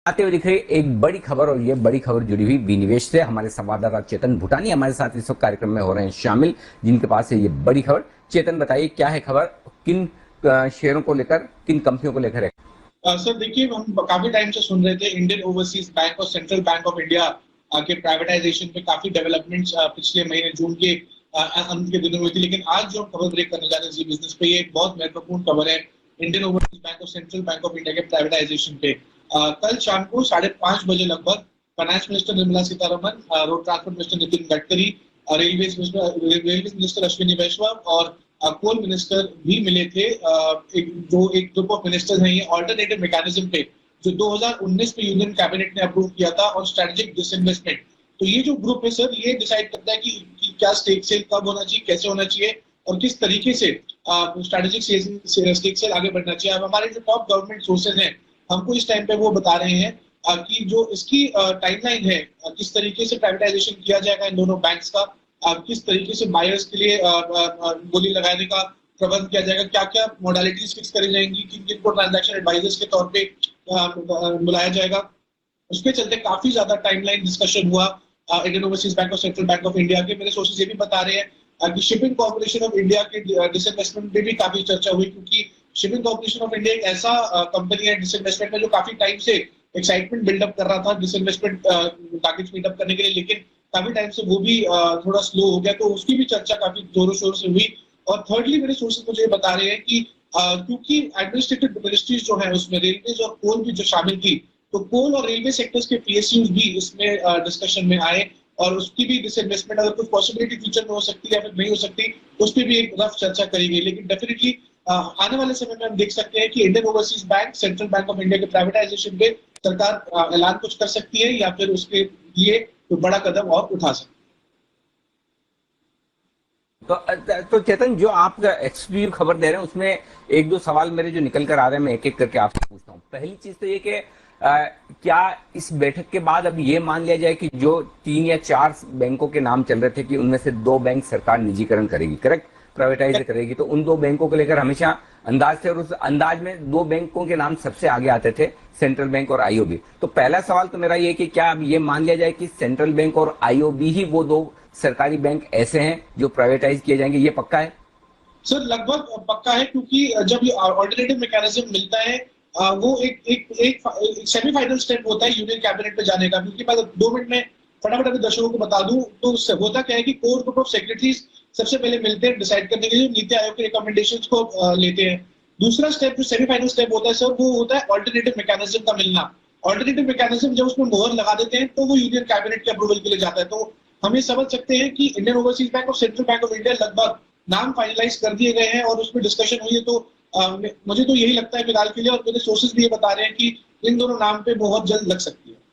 आते हुए दिख रही एक बड़ी खबर, और ये बड़ी खबर जुड़ी हुई विनिवेश से। हमारे संवाददाता चेतन भूटानी हमारे साथ इस वक्त कार्यक्रम में हो रहे हैं शामिल, जिनके पास है ये बड़ी खबर। चेतन, बताइए क्या है खबर, किन शेयरों को लेकर, किन कंपनियों को लेकर है? सर देखिए, हम काफी टाइम से सुन रहे थे इंडियन ओवरसीज बैंक और सेंट्रल बैंक ऑफ इंडिया के प्राइवेटाइजेशन पे काफी डेवलपमेंट्स पिछले महीने जून के अंत के दिनों में हुई थी। लेकिन आज जो हम खबर ब्रेक करने जा रहे हैं जी बिजनेस पे, ये एक बहुत महत्वपूर्ण खबर है इंडियन ओवरसीज बैंक और सेंट्रल बैंक ऑफ इंडिया के प्राइवेटाइजेशन पे। कल शाम को 5:30 बजे लगभग finance minister Nirmala Sitharaman, road transport minister Nitin Gadkari, railway minister Ashwini Vaishnaw और कोल मिनिस्टर भी मिले थे। एक ग्रुप ऑफ मिनिस्टर्स हैं, ये ऑल्टरनेटिव मैकेनिज्म पे जो 2019 में यूनियन कैबिनेट ने अप्रूव किया था, और स्ट्रेटेजिक डिसइन्वेस्टमेंट। तो ये जो ग्रुप है सर, ये डिसाइड करता है कि क्या स्टेक सेल कब होना चाहिए, कैसे होना चाहिए, और किस तरीके से स्ट्रेटेजिक स्टेक सेल आगे बढ़ना चाहिए। अब हमारे जो टॉप गवर्नमेंट सोर्सेज हैं, हमको इस टाइम पे वो बता रहे हैं कि जो इसकी टाइमलाइन है, किस तरीके से प्राइवेटाइजेशन किया जाएगा इन दोनों बैंक्स का, किस तरीके से बायर्स के लिए बोली लगाने का प्रबंध किया जाएगा, क्या क्या मोडालिटीज फिक्स करी जाएंगी, किन किन को ट्रांजैक्शन एडवाइजर्स के तौर पे बुलाया जाएगा। उसके चलते काफी ज्यादा टाइमलाइन डिस्कशन हुआ इंडियन ओवरसीज बैंक और सेंट्रल बैंक ऑफ इंडिया के। मेरे सोर्सेज ये भी बता रहे हैं कि शिपिंग कॉर्पोरेशन ऑफ इंडिया के डिसइन्वेस्टमेंट पे भी काफी चर्चा हुई, क्योंकि शिपिंग कॉर्पोरेशन ऑफ इंडिया एक ऐसा कंपनी है डिसइन्वेस्टमेंट में जो काफी टाइम से एक्साइटमेंट बिल्डअप कर रहा था डिसइन्वेस्टमेंट टारगेट्स मीट अप करने के लिए, लेकिन काफी टाइम से वो भी थोड़ा स्लो हो गया, तो उसकी भी चर्चा काफी जोरों शोर से हुई। और थर्डली मेरे सोर्सेज मुझे बता रहे हैं कि क्योंकि एडमिनिस्ट्रेटिव मिनिस्ट्रीज जो है उसमें रेलवेज और कोल भी जो शामिल थी, तो कोल और रेलवे सेक्टर्स के पीएसयूज भी इसमें डिस्कशन में आए, और उसकी भी डिसइन्वेस्टमेंट अगर कुछ पॉसिबिलिटी फ्यूचर में हो सकती है या फिर नहीं हो सकती, तो उस पर भी एक रफ चर्चा करी गई। लेकिन डेफिनेटली आने वाले समय में हम देख सकते हैं कि Indian Overseas bank, central Bank of India के प्राइवेटाइजेशन पे सरकार ऐलान कुछ कर सकती है, या फिर उसके लिए कोई बड़ा कदम और उठा सकती है। तो चेतन, जो आप एक्सक्लूसिव खबर दे रहे हैं उसमें एक दो सवाल मेरे जो निकल कर आ रहे हैं, मैं एक एक करके आपसे पूछता हूँ। पहली चीज तो ये कि क्या इस बैठक के बाद अब ये मान लिया जाए कि जो 3 या 4 बैंकों के नाम चल रहे थे कि उनमें से 2 बैंक सरकार निजीकरण करेगी, करेक्ट, प्राइवेटाइज करेगी, तो उन 2 बैंकों को लेकर हमेशा अंदाज थे, और उस अंदाज में 2 बैंकों के नाम सबसे आगे आते थे, सेंट्रल बैंक और आईओबी। तो पहला सवाल तो मेरा ये कि क्या अब ये मान लिया जाए कि सेंट्रल बैंक और आईओबी ही वो 2 सरकारी बैंक ऐसे हैं जो प्राइवेटाइज किए जाएंगे, ये पक्का है? सर लगभग पक्का है, क्योंकि जब ये ऑल्टरनेटिव मैकेनिज्म मिलता है, वो एक सेमीफाइनल स्टेप होता है यूनियन कैबिनेट पे जाने का। क्योंकि मैं 2 मिनट में फटाफट अपने दर्शकों को बता दूं, तो होता क्या है कि कोर ग्रुप ऑफ सेक्रेटरीज सबसे पहले मिलते हैं डिसाइड करने के लिए, नीति आयोग के रिकमेंडेशंस को लेते हैं। दूसरा स्टेप जो सेमीफाइनल स्टेप होता है सर, वो होता है ऑल्टरनेटिव मैकेनिज्म का मिलना। ऑल्टरनेटिव मैकेनिज्म जब उसमें मोहर लगा देते हैं, तो वो यूनियन कैबिनेट के अप्रूवल के लिए जाता है। तो हम ये समझ सकते हैं कि इंडियन ओवरसीज बैंक और सेंट्रल बैंक ऑफ इंडिया लगभग नाम फाइनलाइज कर दिए गए हैं, और उसमें डिस्कशन हुई है। तो मुझे तो यही लगता है फिलहाल के लिए, और मेरे सोर्सेज भी ये बता रहे हैं कि इन दोनों नाम पे बहुत जल्द लग सकती है।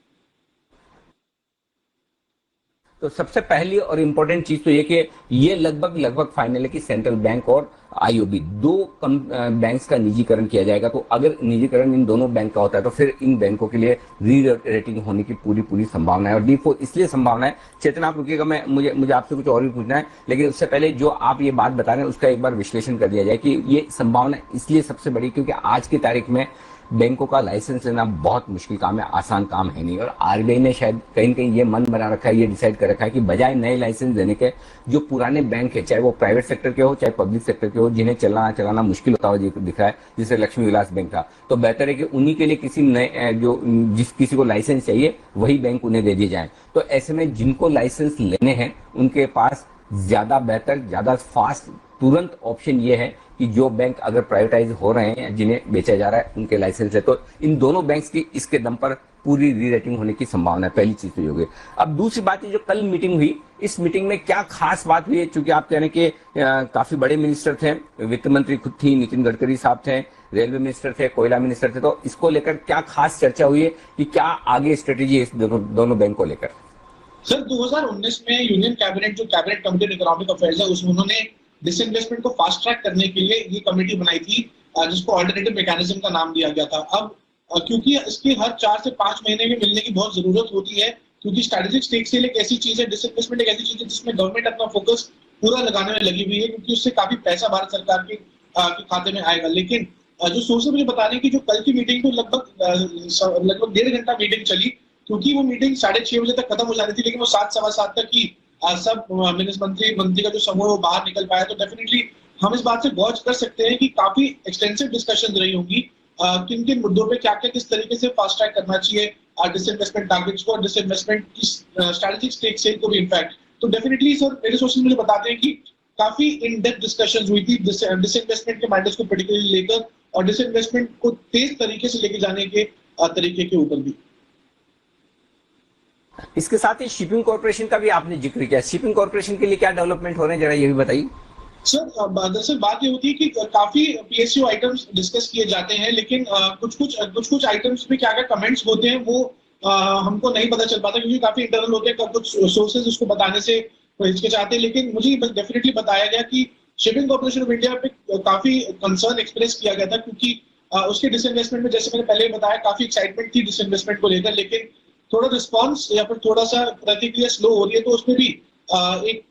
तो सबसे पहली और इम्पोर्टेंट चीज तो ये कि ये लगभग फाइनल है कि सेंट्रल बैंक और आईओबी 2 बैंक्स का निजीकरण किया जाएगा। तो अगर निजीकरण इन दोनों बैंक का होता है तो फिर इन बैंकों के लिए री रेटिंग होने की पूरी संभावना है, और डी4 इसलिए संभावना है। चेतन आप रुकिएगा, मैं मुझे आपसे कुछ और भी पूछना है, लेकिन उससे पहले जो आप ये बात बता रहे हैं उसका एक बार विश्लेषण कर दिया जाए कि ये संभावना इसलिए सबसे बड़ी क्योंकि आज की तारीख में बैंकों का लाइसेंस लेना बहुत मुश्किल काम है, आसान काम है नहीं। और आरबीआई ने शायद कहीं न कहीं ये मन बना रखा है, ये डिसाइड कर रखा है कि बजाय नए लाइसेंस देने के, जो पुराने बैंक है, चाहे वो प्राइवेट सेक्टर के हो चाहे पब्लिक सेक्टर के हो, जिन्हें चलाना मुश्किल होता हो दिख रहा है, जैसे लक्ष्मी विलास बैंक था, तो बेहतर है कि उन्हीं के लिए किसी नए किसी को लाइसेंस चाहिए वही बैंक उन्हें दे दिए जाए। तो ऐसे में जिनको लाइसेंस लेने हैं उनके पास ज्यादा बेहतर, ज्यादा फास्ट, तुरंत ऑप्शन ये है कि जो बैंक अगर प्राइवेटाइज हो रहे हैं, जिन्हें बेचा जा रहा है, उनके लाइसेंस है, तो इन दोनों बैंक्स की इसके दम पर पूरी री रेटिंग होने की संभावना है। पहली चीज तो ये हो गई। अब दूसरी बात है, जो कल मीटिंग हुई, इस मीटिंग में क्या खास बात हुई है? चूंकि आप कह रहे हैं कि काफी बड़े मिनिस्टर थे, वित्त मंत्री खुद थी, नितिन गडकरी साहब थे, रेलवे मिनिस्टर थे, कोयला मिनिस्टर थे, तो इसको लेकर क्या खास चर्चा हुई है कि क्या आगे स्ट्रेटेजी है इस दोनों बैंक को लेकर? सर 2019 में यूनियन कैबिनेट, जो cabinet committee on economic affairs है, उसमें उन्होंने डिसइन्वेस्टमेंट को फास्ट ट्रैक करने के लिए ये कमेटी बनाई थी, जिसको ऑल्टरनेटिव मैकेनिज्म का नाम दिया गया था। अब क्योंकि इसकी हर 4 से 5 महीने में मिलने की बहुत जरूरत होती है, क्योंकि स्ट्रेटेजिक स्टेक सेल एक ऐसी चीज है, डिसइन्वेस्टमेंट एक ऐसी चीज है जिसमें गवर्नमेंट अपना फोकस पूरा लगाने में लगी हुई है, क्योंकि उससे काफी पैसा भारत सरकार के खाते में आएगा। लेकिन जो सोर्सेज मुझे बता रहे हैं कि जो कल की मीटिंग तो लगभग 1.5 घंटा मीटिंग चली, क्योंकि वो मीटिंग 6:30 बजे तक खत्म हो जानी थी, लेकिन वो 7, सवा 7 तक ही सब मंत्री का जो समूह वो बाहर निकल पाया। तो डेफिनेटली हम इस बात से गौर कर सकते हैं कि काफी एक्सटेंसिव डिस्कशन रही होंगी, किन किन मुद्दों पे क्या क्या किस तरीके से फास्ट ट्रैक करना चाहिए डिसइन्वेस्टमेंट टारगेट्स को और डिसइन्वेस्टमेंट की स्ट्रेटेजिक स्टेक सेल को भी इनफैक्ट। तो डेफिनेटली सर मेरे सोर्सेज मुझे बताते हैं कि काफी इन डेप्थ डिस्कशंस हुई थी डिसइन्वेस्टमेंट के मैटर्स को पर्टिकुलरली लेकर और डिसइन्वेस्टमेंट को तेज तरीके से लेके जाने के तरीके के ऊपर भी। इसके साथ ही शिपिंग कॉर्पोरेशन का भी आपने जिक्र किया, शिपिंग कॉर्पोरेशन के लिए क्या डेवलपमेंट हो रहे हैं, जरा ये भी बताइए। सर दरअसल बात ये होती है कि काफी पीएसयू आइटम्स डिस्कस किए जाते हैं, लेकिन कुछ आइटम्स में क्या क्या कमेंट्स होते हैं वो हमको नहीं पता चल पाता, क्योंकि काफी इंटरनल होते हैं, कुछ सोर्सेज उसको बताने से हिचकिचाते हैं। लेकिन मुझे डेफिनेटली बताया गया कि शिपिंग कॉर्पोरेशन ऑफ इंडिया पे काफी कंसर्न एक्सप्रेस किया गया था, क्योंकि उसके डिसइन्वेस्टमेंट में जैसे मैंने पहले बताया काफी एक्साइटमेंट थी डिसइन्वेस्टमेंट को लेकर, लेकिन थोड़ा रिस्पॉन्स या फिर थोड़ा सा प्रतिक्रिया स्लो हो रही है। तो उसमें भी एक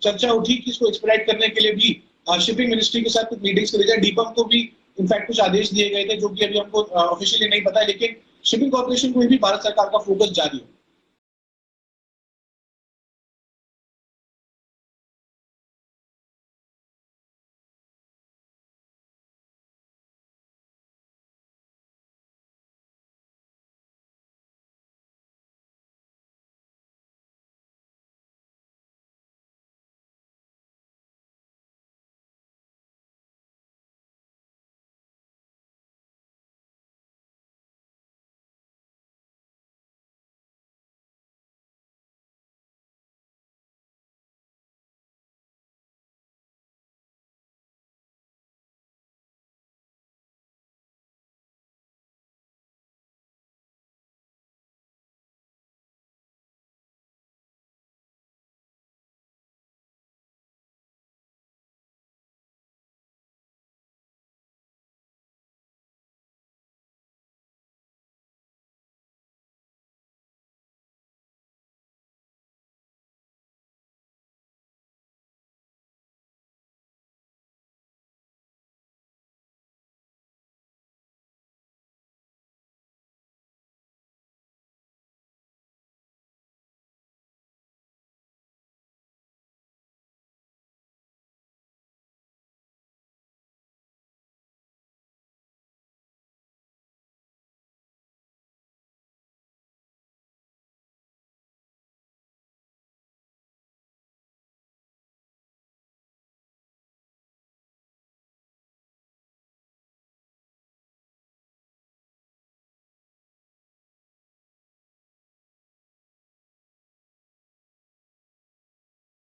चर्चा उठी कि इसको एक्सपेडाइट करने के लिए भी शिपिंग मिनिस्ट्री के साथ कुछ मीटिंग्स करी जाए। डीपम को भी इनफैक्ट कुछ आदेश दिए गए थे, जो कि अभी हमको ऑफिशियली नहीं पता है, लेकिन शिपिंग कॉर्पोरेशन को भी भारत सरकार का फोकस जारी है।